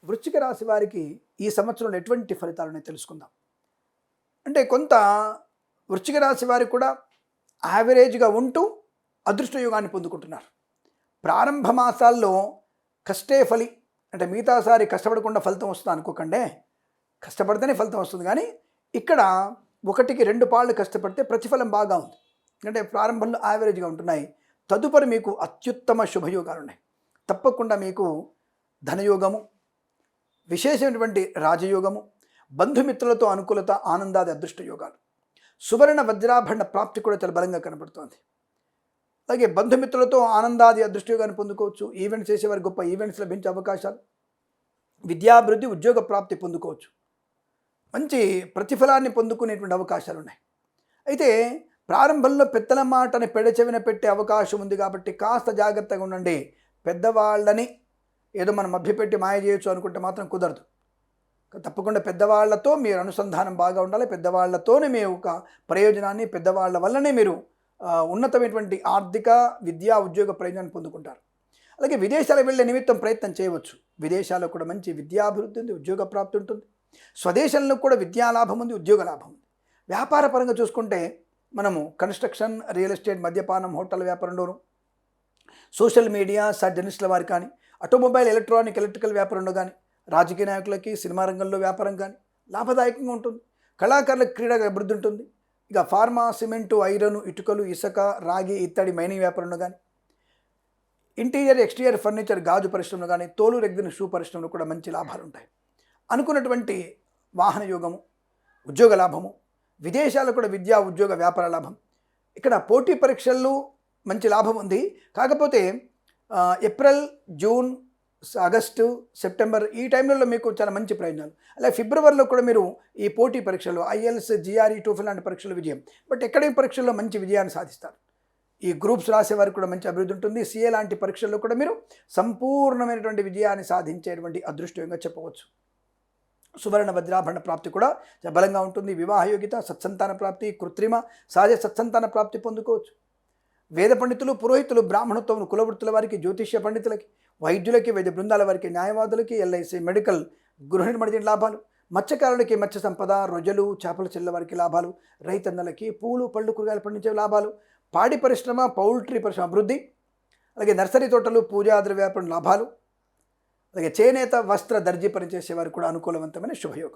వృశ్చిక రాశి వారికి ఈ సంవత్సరంలో ఎటువంటి ఫలితాలను తెలుసుకుందాం. అంటే కొంత వృశ్చిక రాశి వారికి కూడా యావరేజ్గా ఉంటూ అదృష్ట యోగాన్ని పొందుకుంటున్నారు. ప్రారంభ మాసాల్లో కష్టే ఫలి, అంటే మిగతాసారి కష్టపడకుండా ఫలితం వస్తుంది అనుకోకండి. కష్టపడితేనే ఫలితం వస్తుంది, కానీ ఇక్కడ ఒకటికి రెండు పాళ్ళు కష్టపడితే ప్రతిఫలం బాగా ఉంది. అంటే ప్రారంభంలో యావరేజ్గా ఉంటున్నాయి. తదుపరి మీకు అత్యుత్తమ శుభయోగాలు ఉన్నాయి. తప్పకుండా మీకు ధనయోగము, విశేషమైనటువంటి రాజయోగము, బంధుమిత్రులతో అనుకూలత, ఆనందాది అదృష్ట యోగాలు, సువర్ణ వజ్రాభరణ ప్రాప్తి కూడా చాలా బలంగా కనబడుతోంది. అలాగే బంధుమిత్రులతో ఆనందాది అదృష్ట యోగాన్ని పొందుకోవచ్చు. ఈవెంట్స్ చేసేవారు గొప్ప ఈవెంట్స్ లభించే అవకాశాలు, విద్యాభివృద్ధి, ఉద్యోగ ప్రాప్తి పొందుకోవచ్చు. మంచి ప్రతిఫలాన్ని పొందుకునేటువంటి అవకాశాలు ఉన్నాయి. అయితే ప్రారంభంలో పెద్దల మాటని పెడచెవిన పెట్టే అవకాశం ఉంది కాబట్టి కాస్త జాగ్రత్తగా ఉండండి. పెద్దవాళ్ళని ఏదో మనం మభ్యపెట్టి మాయ చేయొచ్చు అనుకుంటే మాత్రం కుదరదు. తప్పకుండా పెద్దవాళ్లతో మీరు అనుసంధానం బాగా ఉండాలి. పెద్దవాళ్లతోనే మీ ఒక ప్రయోజనాన్ని, పెద్దవాళ్ల వల్లనే మీరు ఉన్నతమైనటువంటి ఆర్థిక, విద్యా, ఉద్యోగ ప్రయోజనాన్ని పొందుకుంటారు. అలాగే విదేశాలకు వెళ్ళే నిమిత్తం ప్రయత్నం చేయవచ్చు. విదేశాల్లో కూడా మంచి విద్యాభివృద్ధి ఉంది, ఉద్యోగ ప్రాప్తి ఉంటుంది. స్వదేశంలో కూడా విద్యా లాభం ఉంది, ఉద్యోగ లాభం ఉంది. వ్యాపార పరంగా చూసుకుంటే మనము కన్స్ట్రక్షన్, రియల్ ఎస్టేట్, మద్యపానం, హోటల్ వ్యాపారంలోను, సోషల్ మీడియా, జర్నలిస్టుల వారికి కానీ, ఆటోమొబైల్, ఎలక్ట్రానిక్, ఎలక్ట్రికల్ వ్యాపారంలో కానీ, రాజకీయ నాయకులకి, సినిమా రంగంలో వ్యాపారం కానీ లాభదాయకంగా ఉంటుంది. కళాకారులకు క్రీడగా అభివృద్ధి ఉంటుంది. ఇక ఫార్మా, సిమెంటు, ఐరన్, ఇటుకలు, ఇసుక, రాగి, ఇత్తడి, మైనింగ్ వ్యాపారంలో కానీ, ఇంటీరియర్, ఎక్స్టీరియర్ ఫర్నిచర్, గాజు పరిశ్రమలో కానీ, తోలు రెగ్గిన షూ పరిశ్రమలో కూడా మంచి లాభాలు ఉంటాయి. అనుకున్నటువంటి వాహన యోగము, ఉద్యోగ లాభము, విదేశాల్లో కూడా విద్యా, ఉద్యోగ, వ్యాపార లాభం. ఇక్కడ పోటీ పరీక్షల్లో మంచి లాభం ఉంది. కాకపోతే ఏప్రిల్, జూన్, ఆగస్టు, సెప్టెంబర్ ఈ టైంలలో మీకు చాలా మంచి ప్రయోజనాలు. అలాగే ఫిబ్రవరిలో కూడా మీరు ఈ పోటీ పరీక్షలు, ఐఎల్స్, జిఆర్ఈ, టోఫెల్ లాంటి పరీక్షలు విజయం, బట్ అకాడమిక్ పరీక్షల్లో మంచి విజయాన్ని సాధిస్తారు. ఈ గ్రూప్స్ రాసే వారికి కూడా మంచి అభివృద్ధి ఉంటుంది. సిఏ లాంటి పరీక్షల్లో కూడా మీరు సంపూర్ణమైనటువంటి విజయాన్ని సాధించేటువంటి అదృష్టంగా చెప్పవచ్చు. సువర్ణ వజ్రాభరణ ప్రాప్తి కూడా బలంగా ఉంటుంది. వివాహ యోగ్యత, సత్సంతాన ప్రాప్తి, కృత్రిమ, సహజ సత్సంతాన ప్రాప్తి పొందుకోవచ్చు. వేద పండితులు, పురోహితులు, బ్రాహ్మణత్వం, కులవృత్తుల వారికి, జ్యోతిష్య పండితులకి, వైద్యులకి, వైద్య బృందాల వారికి, న్యాయవాదులకి, ఎల్ఐసి, మెడికల్, గృహ నిర్మాణ లాభాలు, మత్స్యకారులకి మత్స్య సంపద, రొయ్యలు, చేపల చెల్ల వారికి లాభాలు, రైతన్నలకి పూలు, పళ్ళు, కూరగాయలు పండించే లాభాలు, పాడి పరిశ్రమ, పౌల్ట్రీ పరిశ్రమ అభివృద్ధి, అలాగే నర్సరీ తోటలు, పూజా ద్రవ్య వ్యాపారం లాభాలు, అలాగే చేనేత, వస్త్ర, దర్జీ పనిచేసే వారికి కూడా అనుకూలవంతమైన శుభయోగం.